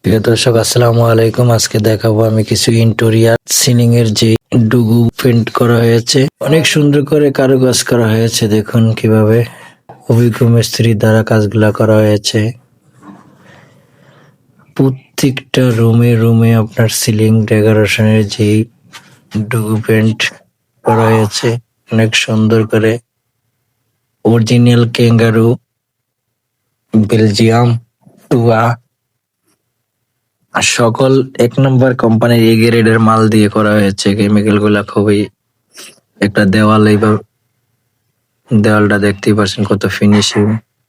প্রিয় দর্শক, আসসালামু আলাইকুম। আজকে দেখাবো আমি কিছু ইন্টেরিয়র সিলিং এর যে ডুগু পেন্ট করা হয়েছে, অনেক সুন্দর করে কারুকাজ করা হয়েছে। দেখুন কিভাবে অভিজ্ঞ মিস্ত্রি দ্বারা কাজগুলা করা হয়েছে। প্রত্যেকটা রুমে রুমে আপনার সিলিং ডেকোরেশনের যে ডুগু পেন্ট করা হয়েছে অনেক সুন্দর করে। অরিজিনাল ক্যাঙ্গারু, বেলজিয়াম টুয়া সকল এক নম্বর কোম্পানির এ গ্রেডের মাল দিয়ে করা হয়েছে। কেমিক্যাল গুলা খুবই একটা দেওয়াল, এইবার দেওয়ালটা দেখতেই পাচ্ছেন কত ফিনিশিং,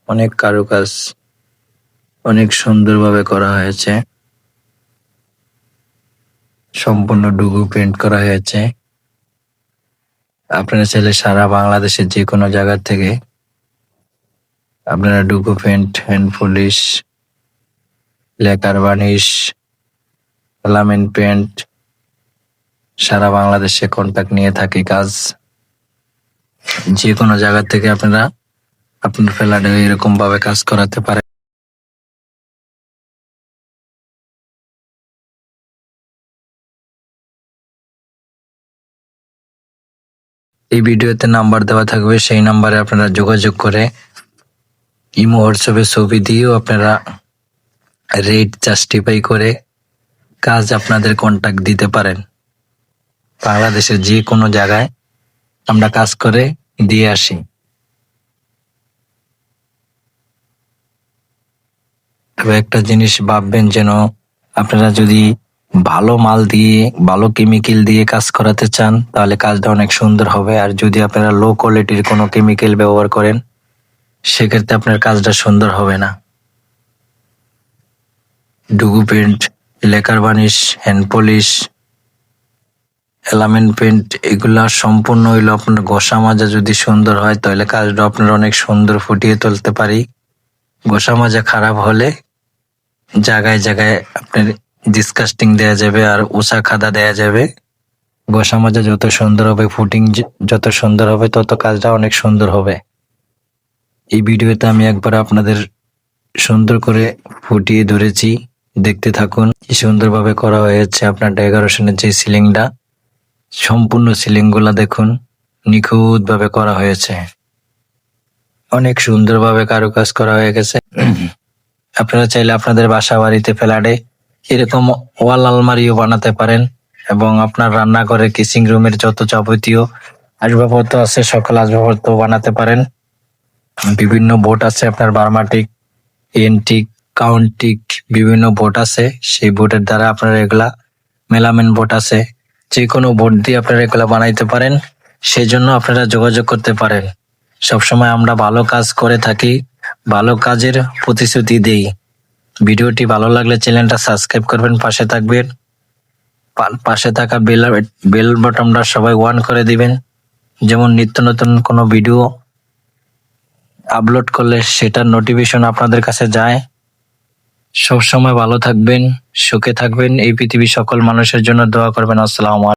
অনেক কারুকাজ, অনেক সুন্দরভাবে করা হয়েছে। সম্পূর্ণ ডুগু পেন্ট করা হয়েছে। আপনারা চাইলে সারা বাংলাদেশের যে কোনো জায়গা থেকে আপনারা Duco paint, hand polish, lacquer varnish, এলামেন্ট পেন্ট সারা বাংলাদেশে কন্টাক্ট নিয়ে থাকি কাজ। যে কোনো জায়গা থেকে আপনারা আপনার ফ্ল্যাটে এরকম ভাবে কাজ করাতে পারেন। এই ভিডিওতে নাম্বার দেওয়া থাকবে, সেই নাম্বারে আপনারা যোগাযোগ করে ইমো হোয়াটসঅ্যাপে ছবি দিয়েও আপনারা রেট জাস্টিফাই করে কাজ আপনাদের কন্টাক্ট দিতে পারেন। বাংলাদেশের যে কোনো জায়গায় আমরা কাজ করে দিয়ে আসি। তবে একটা জিনিস ভাববেন, যেন আপনারা যদি ভালো মাল দিয়ে, ভালো কেমিক্যাল দিয়ে কাজ করাতে চান তাহলে কাজটা অনেক সুন্দর হবে। আর যদি আপনারা লো কোয়ালিটির কোনো কেমিক্যাল ব্যবহার করেন সেক্ষেত্রে আপনার কাজটা সুন্দর হবে না। Duco paint, lacquer varnish, hand polish, এলামেন্ট পেন্ট এগুলা সম্পূর্ণ হইলো আপনার ঘষা মাজা যদি সুন্দর হয় তাহলে কাজটা আপনার অনেক সুন্দর ফুটিয়ে তুলতে পারি। ঘষা মাজা খারাপ হলে জায়গায় জায়গায় আপনার ডিসকাস্টিং দেয়া যাবে আর উষা খাদা দেয়া যাবে। ঘষা মাজা যত সুন্দর হবে, ফুটিং যত সুন্দর হবে, তত কাজটা অনেক সুন্দর হবে। এই ভিডিওতে আমি একবার আপনাদের সুন্দর করে ফুটিয়ে ধরেছি, দেখতে থাকুন কি সুন্দরভাবে করা হয়েছে। আপনার ডেকোরেশনের যে সিলিংটা, সম্পূর্ণ সিলিং গুলা দেখুন নিখুঁত ভাবে করা হয়েছে, অনেক সুন্দরভাবে কারুকাজ করা হয়ে গেছে। আপনারা চাইলে আপনাদের বাসা বাড়িতে ফ্ল্যাটে এরকম ওয়াল আলমারিও বানাতে পারেন এবং আপনার রান্নাঘরে কিচিং রুমের যত যাবতীয় আসবাবপত্র আছে সকল আসবাবপত্র বানাতে পারেন। বিভিন্ন বোর্ড আছে আপনার বার্মাটিক, এন্টিক, কাউন্টিক বিভিন্ন বোর্ড আছে। সেই বোর্ডের দ্বারা আপনারা এগুলা, মেলামেন বোর্ড আছে, যে কোনো বোর্ড দিয়ে আপনারা এগুলা বানাইতে পারেন। সেই জন্য আপনারা যোগাযোগ করতে পারেন। সবসময় আমরা ভালো কাজ করে থাকি, ভালো কাজের প্রতিশ্রুতি দেই। ভিডিওটি ভালো লাগলে চ্যানেলটা সাবস্ক্রাইব করবেন, পাশে থাকবেন। পাশে থাকা বেল বাটনটা সবাই অন করে দিবেন, যেমন নিত্য নতুন কোনো ভিডিও আপলোড করলে সেটার নোটিফিকেশন আপনাদের কাছে যায়। সব সময় ভালো থাকবেন, সুখে থাকবেন। এই পৃথিবীর সকল মানুষের জন্য দোয়া করবেন। আসসালামু আলাইকুম।